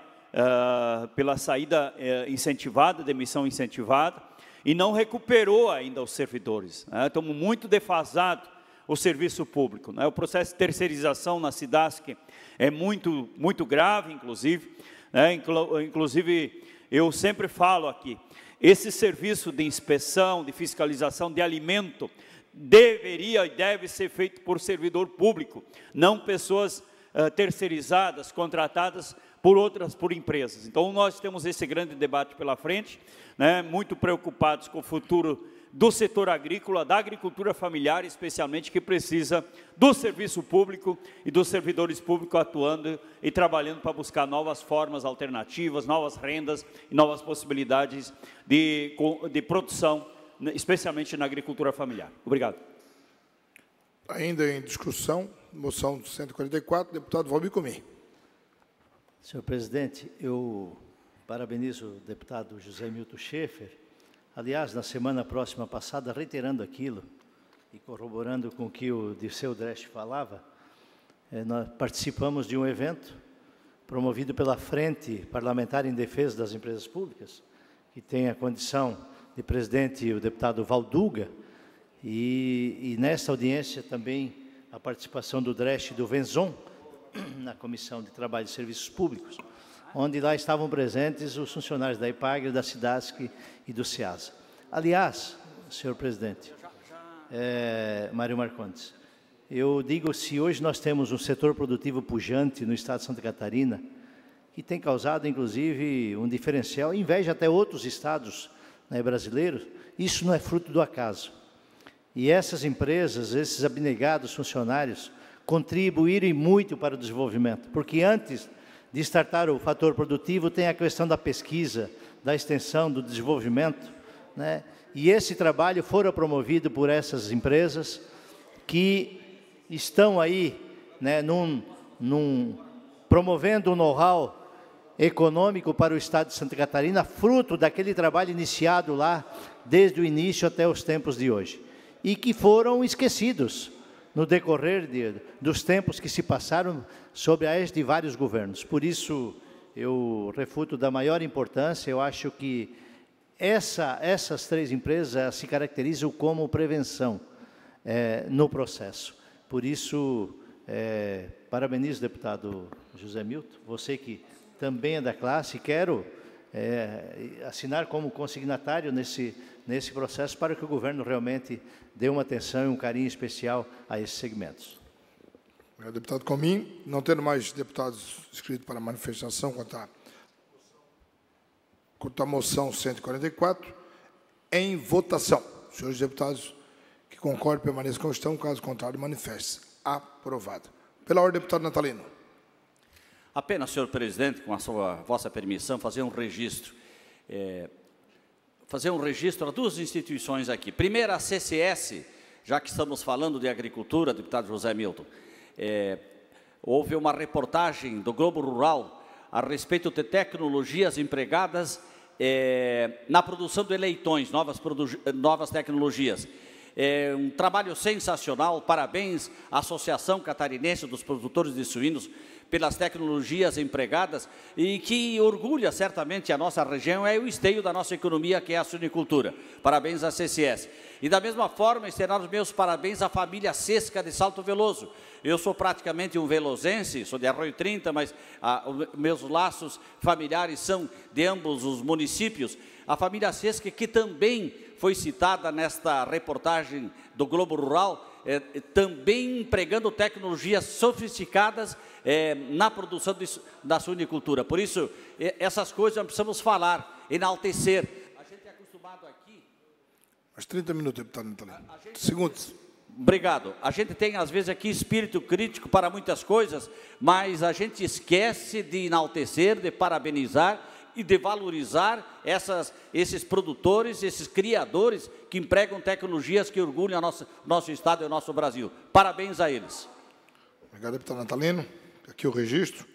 saída incentivada, demissão incentivada, e não recuperou ainda os servidores. Estamos muito defasados o serviço público. O processo de terceirização na SIDASC é muito grave, inclusive. Inclusive, eu sempre falo aqui, esse serviço de inspeção, de fiscalização de alimento, deveria e deve ser feito por servidor público, não pessoas terceirizadas, contratadas por empresas. Então, nós temos esse grande debate pela frente, muito preocupados com o futuro do setor agrícola, da agricultura familiar, especialmente, que precisa do serviço público e dos servidores públicos atuando e trabalhando para buscar novas formas alternativas, novas rendas e novas possibilidades de produção, especialmente na agricultura familiar. Obrigado. Ainda em discussão, moção 144, deputado Valmir Coumet. Senhor presidente, eu parabenizo o deputado José Milton Schaefer. Aliás, na semana próxima passada, reiterando aquilo e corroborando com o que o Dirceu Dresch falava, nós participamos de um evento promovido pela Frente Parlamentar em Defesa das Empresas Públicas, que tem a condição de presidente o deputado Valduga, e nesta audiência também a participação do Dresch e do Venzon, na Comissão de Trabalho e Serviços Públicos, onde lá estavam presentes os funcionários da IPAGRE, da SIDASC e do SEASA. Aliás, senhor presidente, Mário Marcondes, eu digo, se hoje nós temos um setor produtivo pujante no estado de Santa Catarina, que tem causado, inclusive, um diferencial, inveja até outros estados, né, brasileiros, isso não é fruto do acaso. E essas empresas, esses abnegados funcionários, contribuíram muito para o desenvolvimento, porque antes de startar o fator produtivo, tem a questão da pesquisa, da extensão, do desenvolvimento, né? E esse trabalho fora promovido por essas empresas que estão aí, né, promovendo um know-how econômico para o estado de Santa Catarina, fruto daquele trabalho iniciado lá desde o início até os tempos de hoje, e que foram esquecidos no decorrer dos tempos que se passaram sob a égide de vários governos. Por isso, eu refuto da maior importância. Eu acho que essas três empresas se caracterizam como prevenção no processo. Por isso, parabenizo o deputado José Milton, você que também é da classe, quero assinar como consignatário nesse processo para que o governo realmente dê uma atenção e um carinho especial a esses segmentos. Obrigado, deputado Comim. Não tendo mais deputados inscritos para a manifestação quanto à moção 144, em votação. Senhores deputados que concordam, permaneçam como estão, caso contrário, manifeste-se. Aprovado. Pela ordem, deputado Natalino. Apenas, senhor presidente, com a vossa permissão, fazer um registro. A duas instituições aqui. Primeiro, a CCS, já que estamos falando de agricultura, deputado José Milton. Houve uma reportagem do Globo Rural a respeito de tecnologias empregadas na produção de leitões, novas tecnologias. Um trabalho sensacional, parabéns à Associação Catarinense dos Produtores de Suínos pelas tecnologias empregadas e que orgulha certamente a nossa região, é o esteio da nossa economia, que é a suinicultura. Parabéns à CCS. E da mesma forma, externar os meus parabéns à família Sesca de Salto Veloso. Eu sou praticamente um velosense, sou de Arroio 30, mas meus laços familiares são de ambos os municípios. A família Sesca, que também foi citada nesta reportagem do Globo Rural, também empregando tecnologias sofisticadas na produção da suinicultura. Por isso, essas coisas nós precisamos falar, enaltecer. A gente é acostumado aqui... Mais 30 minutos, deputado Natalino. Segundos. Obrigado. A gente tem, às vezes, aqui espírito crítico para muitas coisas, mas a gente esquece de enaltecer, de parabenizar e de valorizar esses produtores, esses criadores que empregam tecnologias que orgulham nosso Estado e o nosso Brasil. Parabéns a eles. Obrigado, deputado Natalino. Aqui o registro.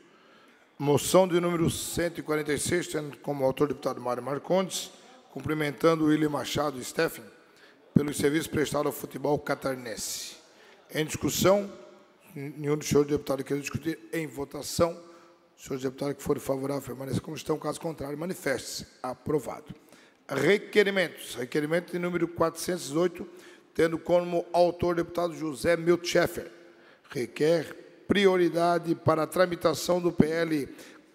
Moção de número 146, tendo como autor o deputado Mário Marcondes, cumprimentando o William Machado Steffen pelos serviços prestados ao futebol catarinense. Em discussão, nenhum dos senhores deputados quer discutir. Em votação, os senhores deputados que forem favoráveis, permaneçam como estão. Caso contrário, manifeste-se. Aprovado. Requerimentos. Requerimento de número 408, tendo como autor o deputado José Milton Schaefer. Requer prioridade para a tramitação do PL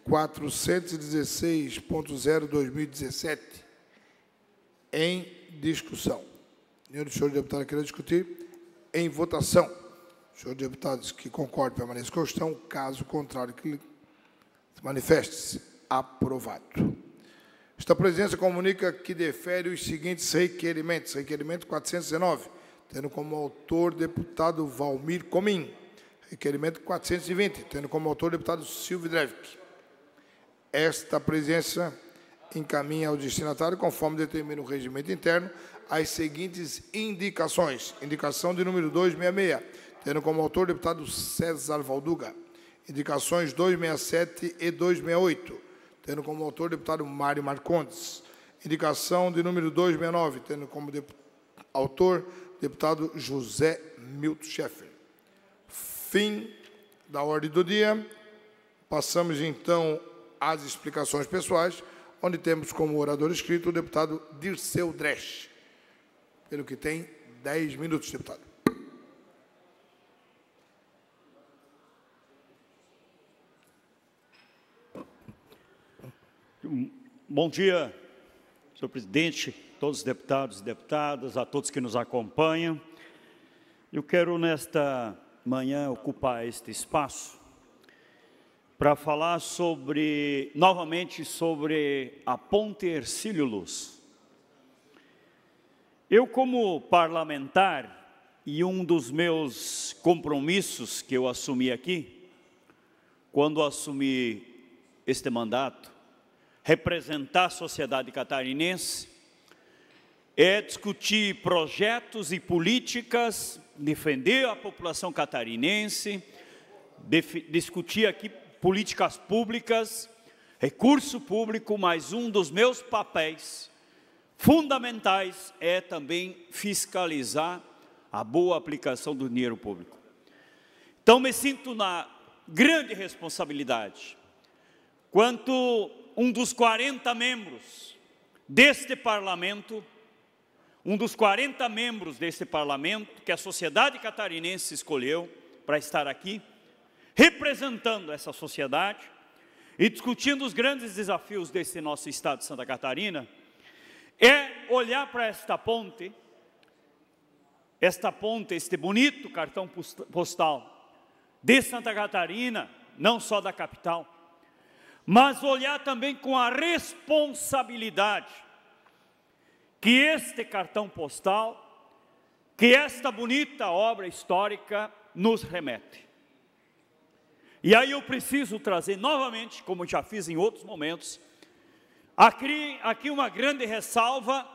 416.0/2017. Em discussão. Nenhum dos senhores deputados quer discutir. Em votação. Os senhores deputados que concordam, permaneçam como estão. Caso contrário, que manifeste-se. Aprovado. Esta presidência comunica que defere os seguintes requerimentos. Requerimento 419, tendo como autor deputado Valmir Comim. Requerimento 420, tendo como autor deputado Silvio Drevik. Esta presidência encaminha ao destinatário, conforme determina o regimento interno, as seguintes indicações. Indicação de número 266, tendo como autor o deputado César Valduga. Indicações 267 e 268, tendo como autor o deputado Mário Marcondes. Indicação de número 269, tendo como autor o deputado José Milton Schaeffer. Fim da ordem do dia. Passamos, então, às explicações pessoais, onde temos como orador escrito o deputado Dirceu Dresch, pelo que tem 10 minutos, deputado. Bom dia, senhor presidente, todos os deputados e deputadas, a todos que nos acompanham. Eu quero, nesta manhã, ocupar este espaço para falar novamente sobre a Ponte Hercílio Luz. Eu, como parlamentar, e um dos meus compromissos que eu assumi aqui, quando assumi este mandato, representar a sociedade catarinense, é discutir projetos e políticas, defender a população catarinense, discutir aqui políticas públicas, recurso público, mas um dos meus papéis fundamentais é também fiscalizar a boa aplicação do dinheiro público. Então, me sinto na grande responsabilidade, quanto um dos 40 membros deste parlamento, que a sociedade catarinense escolheu para estar aqui, representando essa sociedade e discutindo os grandes desafios desse nosso estado de Santa Catarina, é olhar para esta ponte, este bonito cartão postal de Santa Catarina, não só da capital, mas olhar também com a responsabilidade que este cartão postal, que esta bonita obra histórica nos remete. E aí eu preciso trazer novamente, como já fiz em outros momentos, aqui uma grande ressalva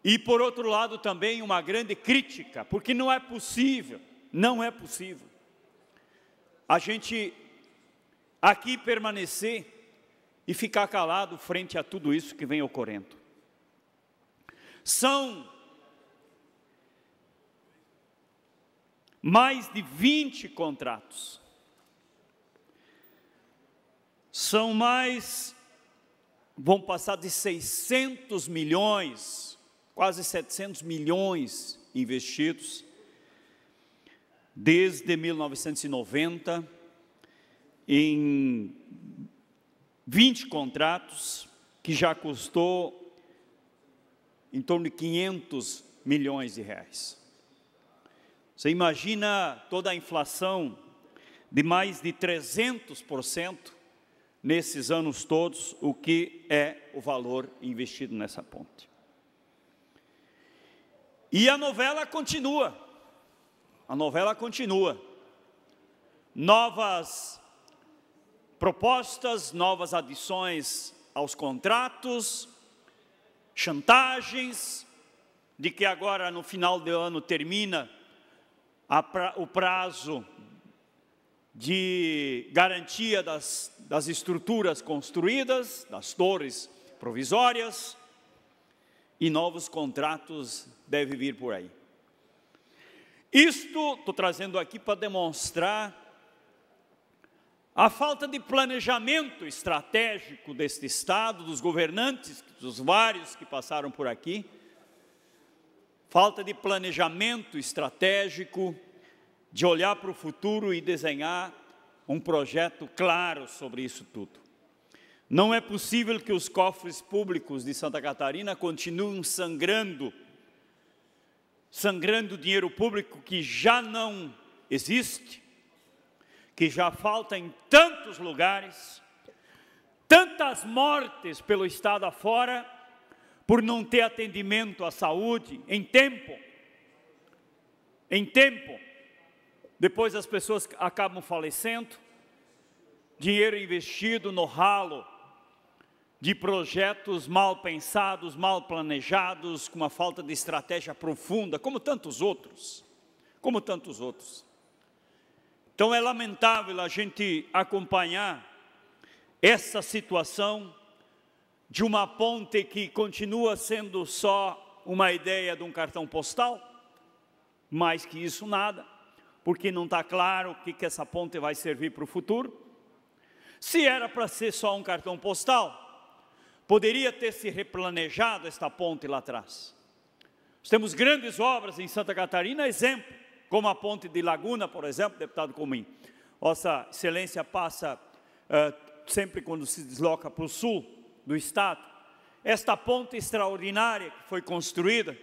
e, por outro lado, também uma grande crítica, porque não é possível a gente aqui permanecer e ficar calado frente a tudo isso que vem ocorrendo. São mais de 20 contratos. Vão passar de 600 milhões, quase 700 milhões investidos, desde 1990, em 20 contratos, que já custou em torno de 500 milhões de reais. Você imagina toda a inflação de mais de 300% nesses anos todos, o que é o valor investido nessa ponte. E a novela continua. Novas propostas, novas adições aos contratos, chantagens, de que agora no final do ano termina o prazo de garantia das estruturas construídas, das torres provisórias, e novos contratos devem vir por aí. Isto estou trazendo aqui para demonstrar a falta de planejamento estratégico deste Estado, dos governantes, dos vários que passaram por aqui, falta de planejamento estratégico, de olhar para o futuro e desenhar um projeto claro sobre isso tudo. Não é possível que os cofres públicos de Santa Catarina continuem sangrando dinheiro público que já não existe, que já falta em tantos lugares, tantas mortes pelo estado afora, por não ter atendimento à saúde em tempo. Depois as pessoas acabam falecendo, dinheiro investido no ralo de projetos mal pensados, mal planejados, com uma falta de estratégia profunda, como tantos outros. Então é lamentável a gente acompanhar essa situação de uma ponte que continua sendo só uma ideia de um cartão postal, mais que isso nada, porque não está claro o que essa ponte vai servir para o futuro. Se era para ser só um cartão postal, poderia ter se replanejado esta ponte lá atrás. Nós temos grandes obras em Santa Catarina, exemplo, como a ponte de Laguna, por exemplo, deputado Comim. Vossa Excelência passa sempre quando se desloca para o sul do estado, esta ponte extraordinária que foi construída,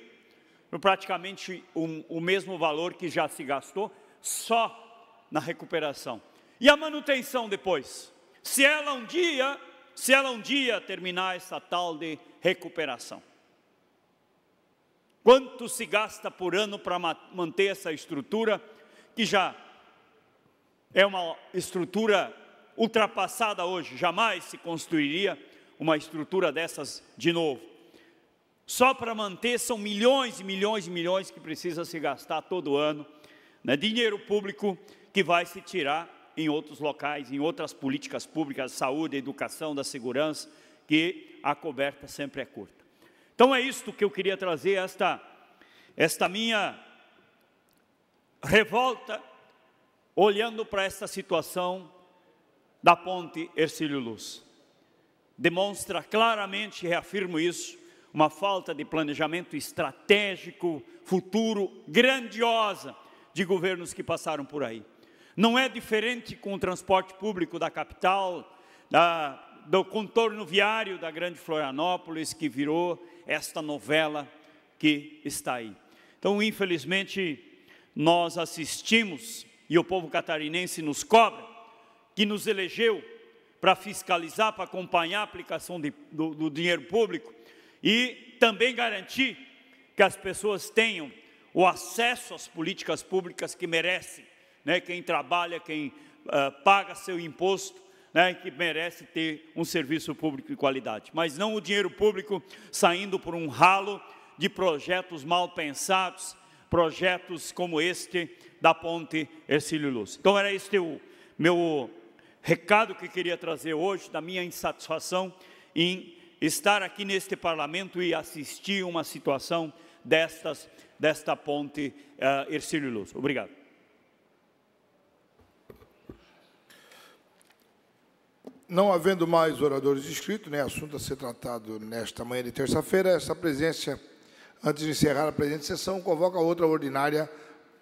por praticamente o mesmo valor que já se gastou, só na recuperação. E a manutenção depois? Se ela um dia terminar essa tal de recuperação. Quanto se gasta por ano para manter essa estrutura, que já é uma estrutura ultrapassada hoje, jamais se construiria uma estrutura dessas de novo. Só para manter são milhões e milhões e milhões que precisa se gastar todo ano, né? Dinheiro público que vai se tirar em outros locais, em outras políticas públicas, saúde, educação, da segurança, que a coberta sempre é curta. Então é isto que eu queria trazer, esta minha revolta, olhando para esta situação da ponte Hercílio Luz. Demonstra claramente, reafirmo isso, uma falta de planejamento estratégico, futuro, grandiosa, de governos que passaram por aí. Não é diferente com o transporte público da capital, do contorno viário da grande Florianópolis, que virou esta novela que está aí. Então, infelizmente, nós assistimos, e o povo catarinense nos cobra, que nos elegeu para fiscalizar, para acompanhar a aplicação do dinheiro público e também garantir que as pessoas tenham o acesso às políticas públicas que merecem, né? Quem trabalha, quem paga seu imposto, né? Que merece ter um serviço público de qualidade. Mas não o dinheiro público saindo por um ralo de projetos mal pensados, projetos como este da ponte Hercílio Luz. Então era este o meu recado que queria trazer hoje, da minha insatisfação em estar aqui neste parlamento e assistir uma situação desta ponte Hercílio Luz. Obrigado. Não havendo mais oradores inscritos, nem assunto a ser tratado nesta manhã de terça-feira, essa presidência, antes de encerrar a presente sessão, convoca outra ordinária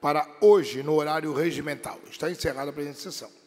para hoje, no horário regimental. Está encerrada a presente sessão.